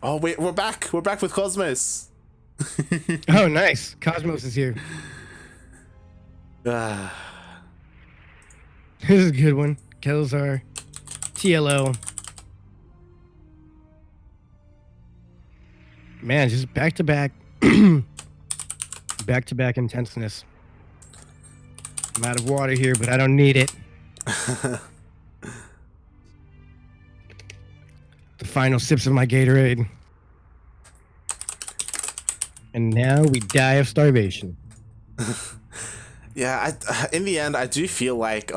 Oh wait, we're back. We're back with Cosmos. Oh, nice. Cosmos is here. Ah, This is a good one. Kelazhur, TLO. Man, just back to back intenseness. I'm out of water here, but I don't need it. The final sips of my Gatorade. And now we die of starvation. yeah, in the end, I do feel like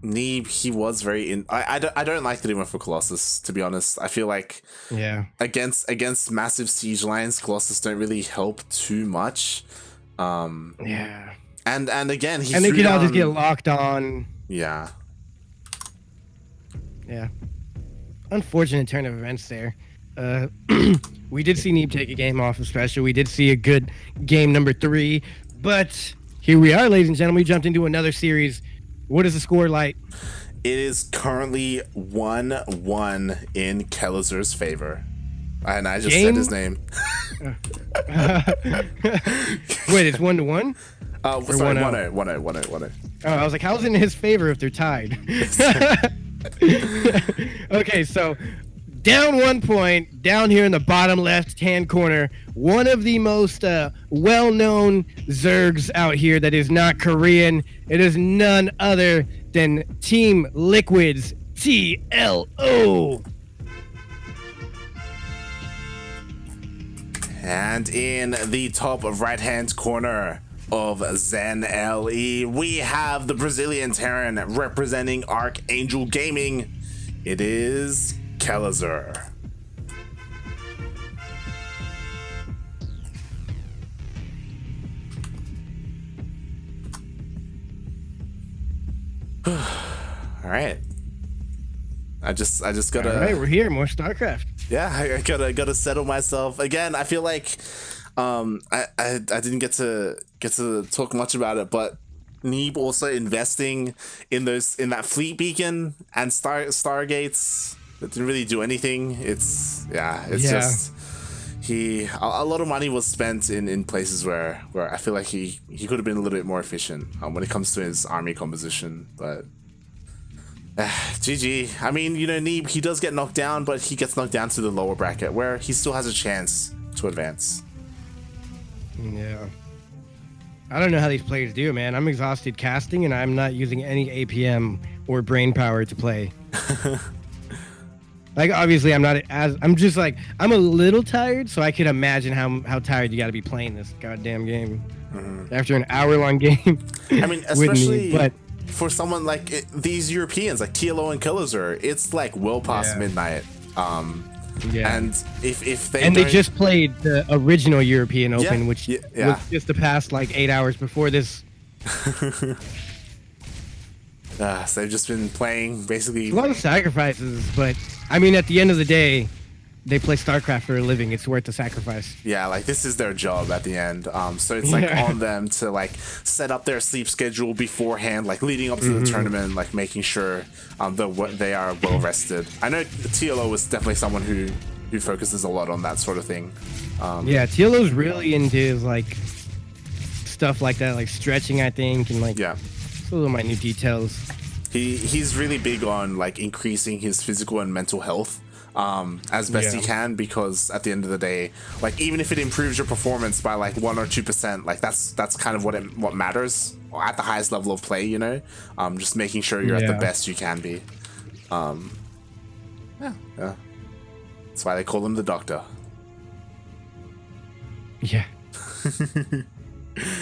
Neeb, he was very in. I don't like that he went for Colossus, to be honest. I feel like against massive siege lines, Colossus don't really help too much. Yeah. And again, and they could all just get locked on. Yeah. Yeah. Unfortunate turn of events there. We did see Neeb take a game off of special. We did see a good game number 3, but here we are, ladies and gentlemen. We jumped into another series. What is the score like? It is currently 1-1 in Kelazhur's favor. And I just said his name. Wait, it's 1-1? Oh, sorry, 1-0. Oh, I was like, how's it in his favor if they're tied? Okay, so down 1 point, down here in the bottom left-hand corner, one of the most well-known Zergs out here that is not Korean. It is none other than Team Liquid's TLO. And in the top right-hand corner of Zen LE, we have the Brazilian Terran representing Archangel Gaming. It is Kelazhur. All right. I just gotta. All right, we're here. More StarCraft. Yeah, I gotta settle myself again. I feel like I didn't get to talk much about it, but Neeb also investing in that fleet beacon and Stargates that didn't really do anything. Just a lot of money was spent in places where I feel like he could have been a little bit more efficient when it comes to his army composition, but. GG. I mean, Neeb, he does get knocked down, but he gets knocked down to the lower bracket where he still has a chance to advance. Yeah. I don't know how these players do, man. I'm exhausted casting, and I'm not using any APM or brain power to play. Like, obviously, I'm a little tired, so I can imagine how tired you got to be playing this goddamn game. After an hour-long game. I mean, especially... but for someone like these Europeans, like TLO and Kelazhur, it's like well past midnight. And if they they just played the original European Open, which was just the past like 8 hours before this. So they've just been playing basically a lot of sacrifices, but I mean, at the end of the day, they play StarCraft for a living. It's worth the sacrifice. Yeah, like this is their job at the end. So it's like on them to like set up their sleep schedule beforehand, like leading up to the tournament, like making sure they are well rested. I know TLO is definitely someone who focuses a lot on that sort of thing. Yeah, TLO's really into like stuff like that, like stretching, I think, and like little minute details. He's really big on like increasing his physical and mental health. As best he can, because at the end of the day, like even if it improves your performance by like 1 or 2%, like that's kind of what matters at the highest level of play, just making sure you're at the best you can be. That's why they call him the doctor. Yeah.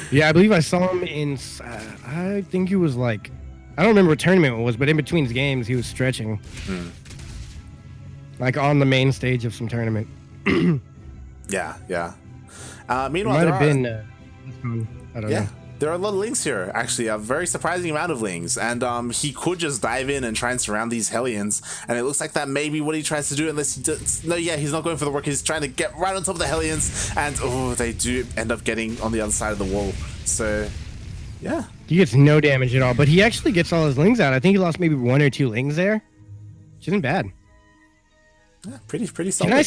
Yeah, I believe I saw him in I think he was like, I don't remember what tournament it was, but in between his games he was stretching. Like on the main stage of some tournament. Yeah. Meanwhile, it might have been. I don't know. There are a lot of links here. Actually, a very surprising amount of links, and he could just dive in and try and surround these Hellions. And it looks like that may be what he tries to do, unless he does. No, he's not going for the work. He's trying to get right on top of the Hellions, and they do end up getting on the other side of the wall. So, yeah, he gets no damage at all, but he actually gets all his lings out. I think he lost maybe 1 or 2 lings there, which isn't bad. Pretty solid. Can I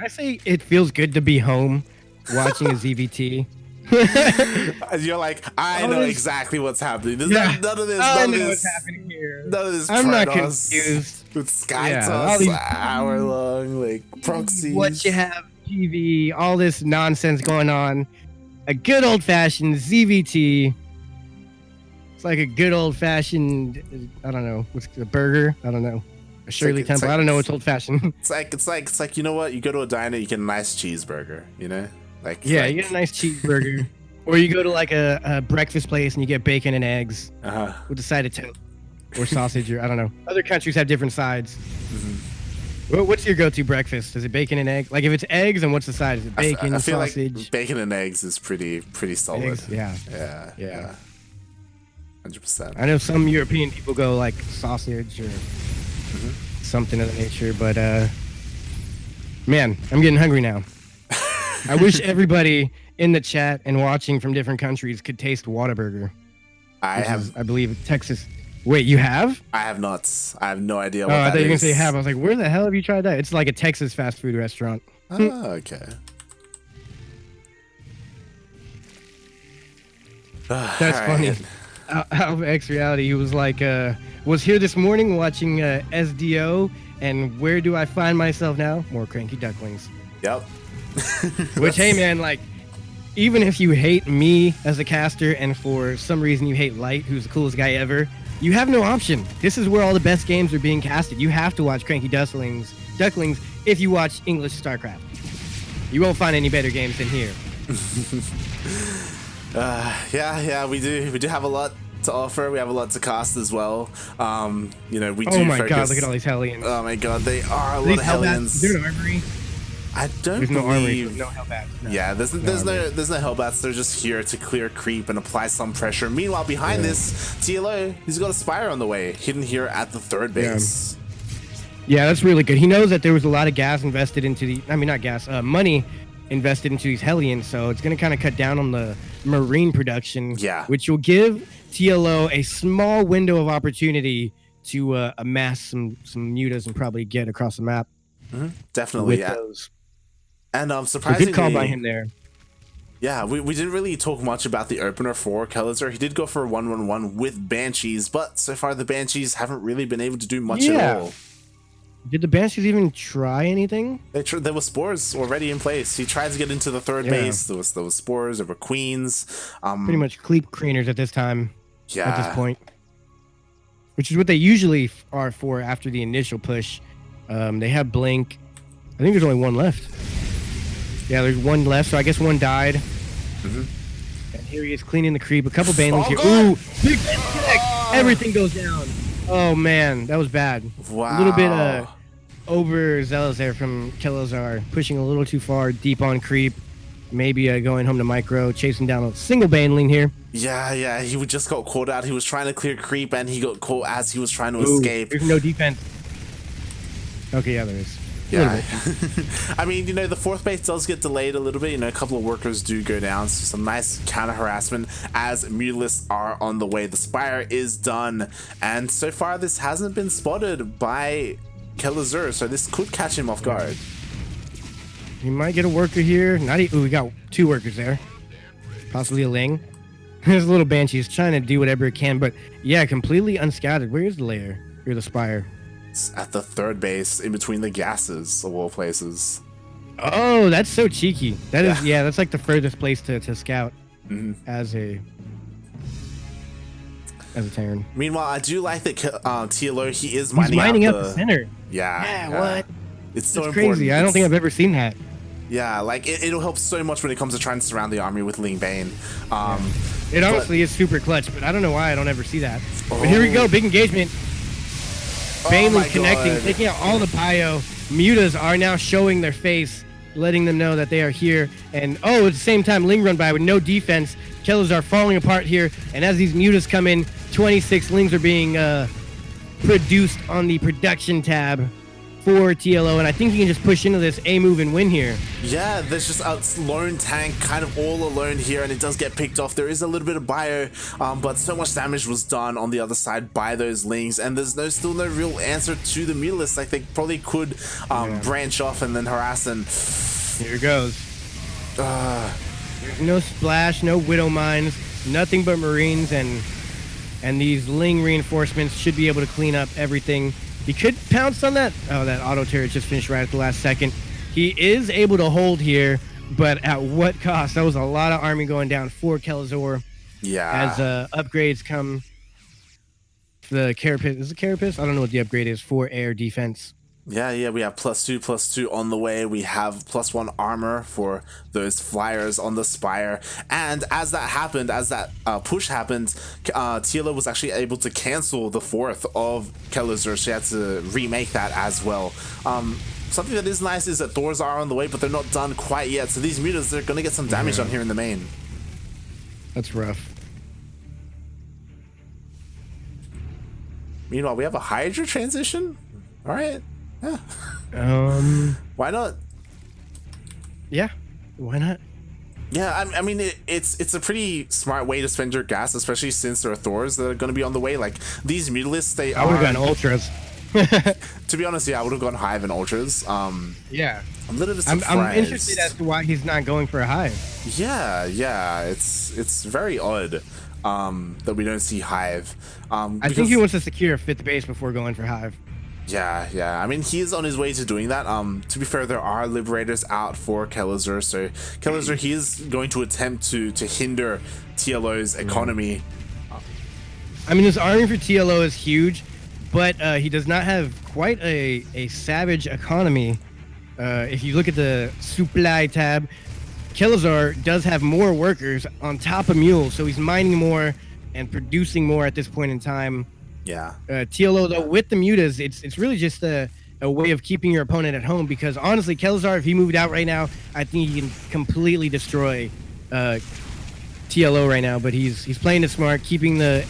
say it feels good to be home watching a ZvT? You're like, I know exactly what's happening. There's none of this. I know what's happening here. None of this. I'm not confused. With SkyToss, hour long, like proxies. What you have, TV, all this nonsense going on. A good old fashioned ZvT. It's like a good old fashioned, I don't know, what's a burger? I don't know. A Shirley Temple. I don't know what's old fashioned. It's like, you know what? You go to a diner, you get a nice cheeseburger, you know? You get a nice cheeseburger. Or you go to like a breakfast place and you get bacon and eggs with a side of toast or sausage, or I don't know. Other countries have different sides. Mm-hmm. What's your go-to breakfast? Is it bacon and egg? Like if it's eggs, then what's the side? Is it bacon, I feel sausage? Like bacon and eggs is pretty solid. Eggs? Yeah. 100%. I know some European people go like sausage or something of that nature, but man, I'm getting hungry now. I wish everybody in the chat and watching from different countries could taste Whataburger. I believe Texas. Wait, you have? I have not. I have no idea what that is. I thought you were going to say have. I was like, where the hell have you tried that? It's like a Texas fast food restaurant. Oh, okay. That's funny. Out of X Reality, he was like, was here this morning watching SDO, and where do I find myself now? More cranky ducklings. Yep. Which, hey, man, like, even if you hate me as a caster and for some reason you hate Light, who's the coolest guy ever, you have no option. This is where all the best games are being casted. You have to watch Cranky Ducklings if you watch English StarCraft. You won't find any better games than here. Yeah, we do have a lot to offer. We have a lot to cast as well. We do. Oh my god, look at all these Hellions. Oh my god, they are a lot of Hellions. Is there an armory? I don't There's believe. No Hellbats. No. Yeah, there's no Hellbats. They're just here to clear creep and apply some pressure. Meanwhile, behind this, TLO, he's got a Spire on the way, hidden here at the third base. Yeah, that's really good. He knows that there was a lot of gas invested into money invested into these Hellions, so it's going to kind of cut down on the marine production, which will give TLO a small window of opportunity to amass some mutas and probably get across the map. Mm-hmm. Definitely, with those. And surprisingly, good call by him there. Yeah, we didn't really talk much about the opener for Kelazhur. He did go for a 1-1-1 with Banshees, but so far the Banshees haven't really been able to do much at all. Did the Banshees even try anything? There were spores already in place. He tried to get into the third base. There was spores. There were queens. Pretty much cleep creeners at this time. Yeah. At this point, which is what they usually are for after the initial push. They have blink. I think there's only one left. Yeah, there's one left. So I guess one died. And here he is cleaning the creep. A couple banelings here. Ooh, big everything goes down. Oh man, that was bad. Wow. A little bit overzealous there from Kelazhur, pushing a little too far deep on creep. Maybe going home to micro, chasing down a single baneling here. Yeah, he just got caught out. He was trying to clear creep, and he got caught as he was trying to escape. There's no defense. Okay, yeah, there is. Yeah. I mean, the fourth base does get delayed a little bit. A couple of workers do go down. So some nice counter harassment as Mutalisks are on the way. The Spire is done. And so far, this hasn't been spotted by Kelazhur. So this could catch him off guard. He might get a worker here. We got two workers there. Possibly a Ling. There's a little Banshee. He's trying to do whatever it can. But yeah, completely unscattered. Where is the layer? Here's the Spire. At the third base, in between the gases of all places. Oh, that's so cheeky. That is, that's like the furthest place to scout as a Terran. Meanwhile, I do like that TLO, he is mining up the center. Yeah, what? It's so crazy. I don't think I've ever seen that. Yeah, like it'll help so much when it comes to trying to surround the army with Ling Bane. It honestly is super clutch, but I don't know why I don't ever see that. But here we go, big engagement. Baneling connecting, taking out all the bio. Mutas are now showing their face, letting them know that they are here. And at the same time, Ling run by with no defense. Kelazhur are falling apart here. And as these Mutas come in, 26 Lings are being produced on the production tab for TLO, and I think he can just push into this A move and win here. Yeah, there's just a lone tank kind of all alone here, and it does get picked off. There is a little bit of bio, but so much damage was done on the other side by those Lings, and there's still no real answer to the Mutalisk. Like, they probably could branch off and then harass, and here it goes. There's no splash, no Widow Mines, nothing but Marines, and these Ling reinforcements should be able to clean up everything. He could pounce on that. Oh, that auto turret just finished right at the last second. He is able to hold here, but at what cost? That was a lot of army going down for Kelazhur. Yeah. As upgrades come. The Carapace. Is it Carapace? I don't know what the upgrade is for air defense. Yeah, we have +2/+2 on the way. We have +1 armor for those flyers on the Spire. And as that happened, as that push happened, TLO was actually able to cancel the 4th of Kelazhur. She had to remake that as well. Something that is nice is that Thors are on the way, but they're not done quite yet. So these mutas, they're going to get some damage on here in the main. That's rough. Meanwhile, we have a Hydra transition. All right. Yeah. Why not? Yeah, why not? Yeah, I mean, it's a pretty smart way to spend your gas, especially since there are Thors that are going to be on the way. Like, these Mutalisks, I would have gone Ultras. To be honest, yeah, I would have gone Hive and Ultras. Yeah. I'm a little bit surprised. I'm interested as to why he's not going for a Hive. Yeah, it's very odd that we don't see Hive. I think he wants to secure a 5th base before going for Hive. Yeah. I mean, he is on his way to doing that. To be fair, there are Liberators out for Kelazhur, so Kelazhur, he is going to attempt to hinder TLO's economy. I mean, this army for TLO is huge, but he does not have quite a savage economy. If you look at the supply tab, Kelazhur does have more workers on top of mules, so he's mining more and producing more at this point in time. Yeah. TLO, though, with the mutas, it's really just a way of keeping your opponent at home, because honestly, Kelazhur, if he moved out right now, I think he can completely destroy TLO right now, but he's playing it smart, keeping the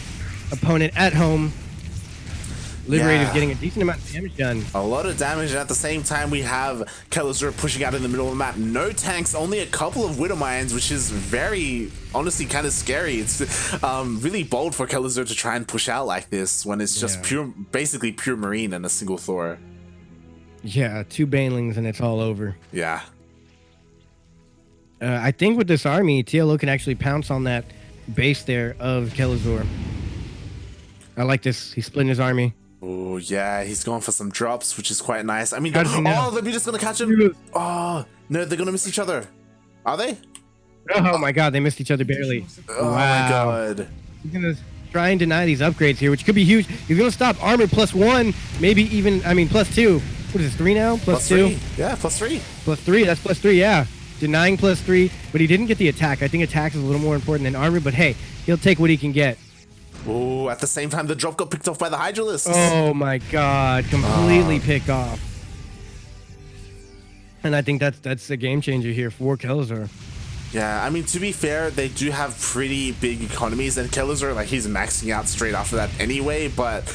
opponent at home. Liberator's getting a decent amount of damage done. A lot of damage, and at the same time, we have Kelazhur pushing out in the middle of the map. No tanks, only a couple of Widow Mines, which is very, honestly, kind of scary. It's really bold for Kelazhur to try and push out like this when it's just basically pure Marine and a single Thor. Yeah, 2 Banelings and it's all over. Yeah. I think with this army, TLO can actually pounce on that base there of Kelazhur. I like this. He's splitting his army. Oh, yeah, he's going for some drops, which is quite nice. I mean, they're just going to catch him. Oh, no, they're going to miss each other. Are they? Oh, my God, they missed each other barely. Oh, my God. He's going to try and deny these upgrades here, which could be huge. He's going to stop armor +1, maybe even, +2. What is this, 3 now? +2? Yeah, +3. +3, that's +3, yeah. Denying +3, but he didn't get the attack. I think attack is a little more important than armor, but hey, he'll take what he can get. Oh, at the same time, the drop got picked off by the Hydralisks. Oh my God, completely picked off. And I think that's a game changer here for Kelazhur. Yeah, I mean, to be fair, they do have pretty big economies, and Kelazhur, like, he's maxing out straight after that anyway, but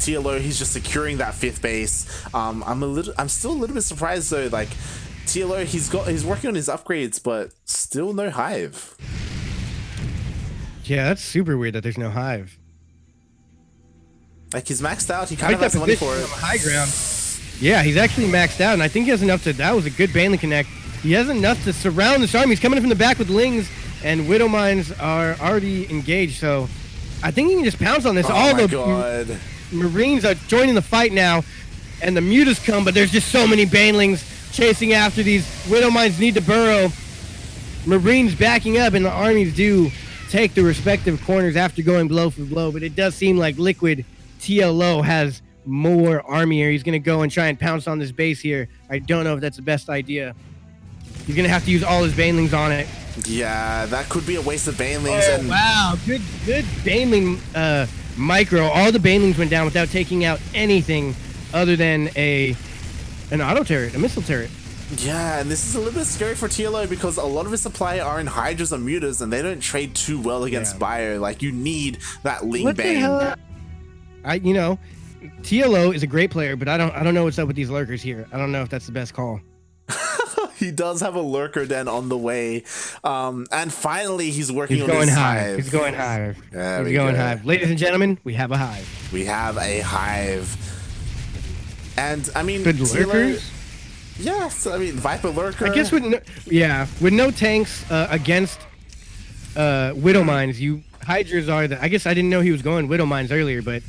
TLO, he's just securing that 5th base. I'm still a little bit surprised though, like, TLO, he's working on his upgrades, but still no Hive. Yeah, that's super weird that there's no Hive. Like, he's maxed out. He kind of has the money for it. High ground. Yeah, he's actually maxed out, and I think he has enough to. That was a good Baneling connect. He has enough to surround this army. He's coming in from the back with Lings, and Widow Mines are already engaged. So, I think he can just pounce on this. Oh my God. Marines are joining the fight now, and the mutas come, but there's just so many Banelings chasing after these. Widow Mines need to burrow. Marines backing up, and the armies do take the respective corners after going blow for blow, but it does seem like Liquid TLO has more army here. He's going to go and try and pounce on this base here. I don't know if that's the best idea. He's going to have to use all his Banelings on it. Yeah, that could be a waste of Banelings. Oh, wow, good Baneling micro. All the Banelings went down without taking out anything other than an auto turret, a missile turret. Yeah, and this is a little bit scary for TLO because a lot of his supply are in Hydras and Mutas, and they don't trade too well against Bio. Like, you need that Ling Bane. TLO is a great player, but I don't know what's up with these lurkers here. I don't know if that's the best call. He does have a lurker den on the way, and finally he's working on going his hive. hive. He's going hive. There He's going hive. Ladies and gentlemen, we have a hive. We have a hive, and I mean, good lurkers. Yes, I mean Viper lurker. I guess with no tanks against Widow Mines, Hydras are the. I guess I didn't know he was going Widow Mines earlier, but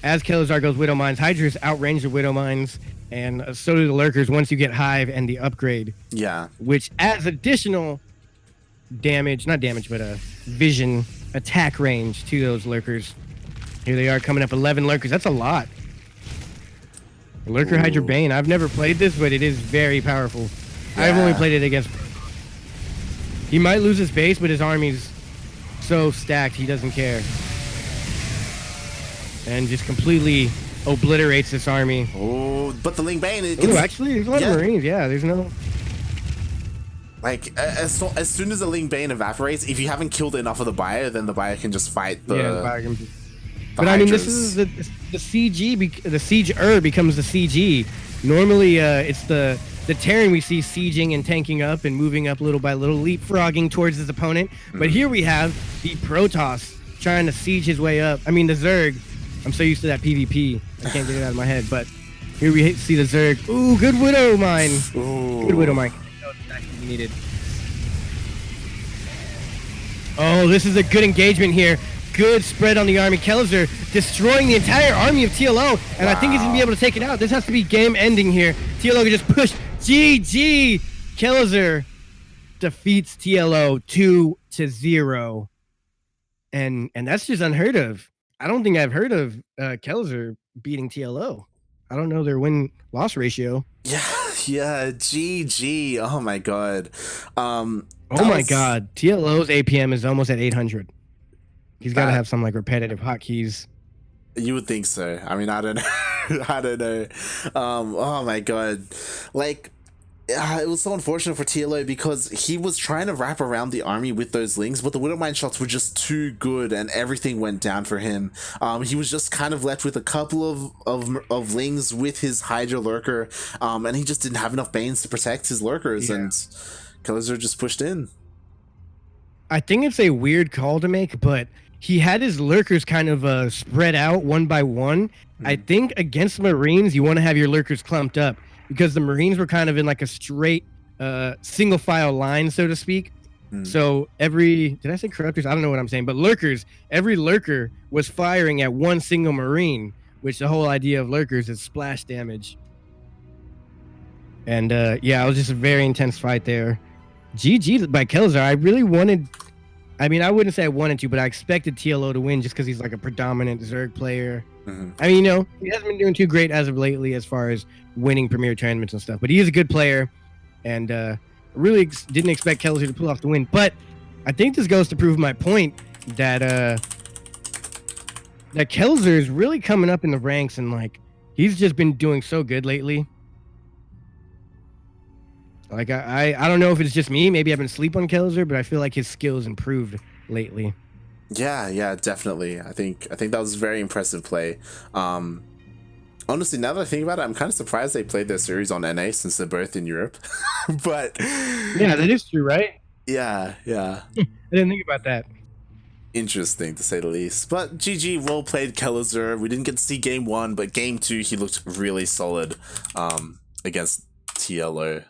as Kelazhur goes Widow Mines, Hydras outrange the Widow Mines, and so do the lurkers once you get hive and the upgrade. Yeah. Which adds additional damage, not damage, but vision attack range to those lurkers. Here they are coming up 11 lurkers. That's a lot. Lurker Hydra Bane. I've never played this, but it is very powerful. Yeah. I've only played it against. He might lose his base, but his army's so stacked he doesn't care. And just completely obliterates this army. Oh, but the Ling Bane. Ooh, actually, there's a lot of Marines. Yeah, there's no. Like as soon as the Ling Bane evaporates, if you haven't killed enough of the buyer, then the buyer can just fight the. Yeah, the buyer can. But I mean, this is the CG. The Sieger becomes the CG. Normally, it's the Terran we see sieging and tanking up and moving up little by little, leapfrogging towards his opponent. But here we have the Protoss trying to siege his way up. I mean, the Zerg. I'm so used to that PvP, I can't get it out of my head. But here we see the Zerg. Ooh, good Widow Mine. Ooh. Good Widow Mine. That was actually needed. Oh, this is a good engagement here. Good spread on the army. Kelazhur destroying the entire army of TLO, and I think he's gonna be able to take it out. This has to be game ending here. TLO can just push. GG. Kelazhur defeats TLO 2-0, and that's just unheard of. I don't think I've heard of Kelazhur beating TLO. I don't know their win-loss ratio. Yeah, GG. Oh my god. God. TLO's APM is almost at 800. He's got to have some like repetitive hotkeys. You would think so. I mean, I don't know. I don't know. Oh my god. Like, it was so unfortunate for TLO because he was trying to wrap around the army with those lings, but the Widowmine shots were just too good and everything went down for him. He was just kind of left with a couple of lings with his Hydra lurker, and he just didn't have enough Banes to protect his lurkers, and Kelazhur just pushed in. I think it's a weird call to make, but he had his lurkers kind of spread out one by one. I think against Marines, you want to have your lurkers clumped up because the Marines were kind of in like a straight single file line, so to speak. So did I say corruptors? I don't know what I'm saying, but lurkers, every lurker was firing at one single Marine, which the whole idea of lurkers is splash damage. And it was just a very intense fight there. GG by Kelazhur. I really wanted, I mean, I wouldn't say I wanted to, but I expected TLO to win just because he's like a predominant Zerg player. I mean, he hasn't been doing too great as of lately as far as winning premier tournaments and stuff, but he is a good player, and really didn't expect Kelazhur to pull off the win. But I think this goes to prove my point that that Kelazhur is really coming up in the ranks, and like he's just been doing so good lately. Like I don't know if it's just me. Maybe I've been asleep on Kelazhur, but I feel like his skills improved lately. Yeah, definitely. I think that was a very impressive play. Honestly, now that I think about it, I'm kind of surprised they played their series on NA since they're both in Europe. But yeah, that is true, right? Yeah. I didn't think about that. Interesting to say the least. But GG, well played, Kelazhur. We didn't get to see game 1, but game 2 he looked really solid against TLO.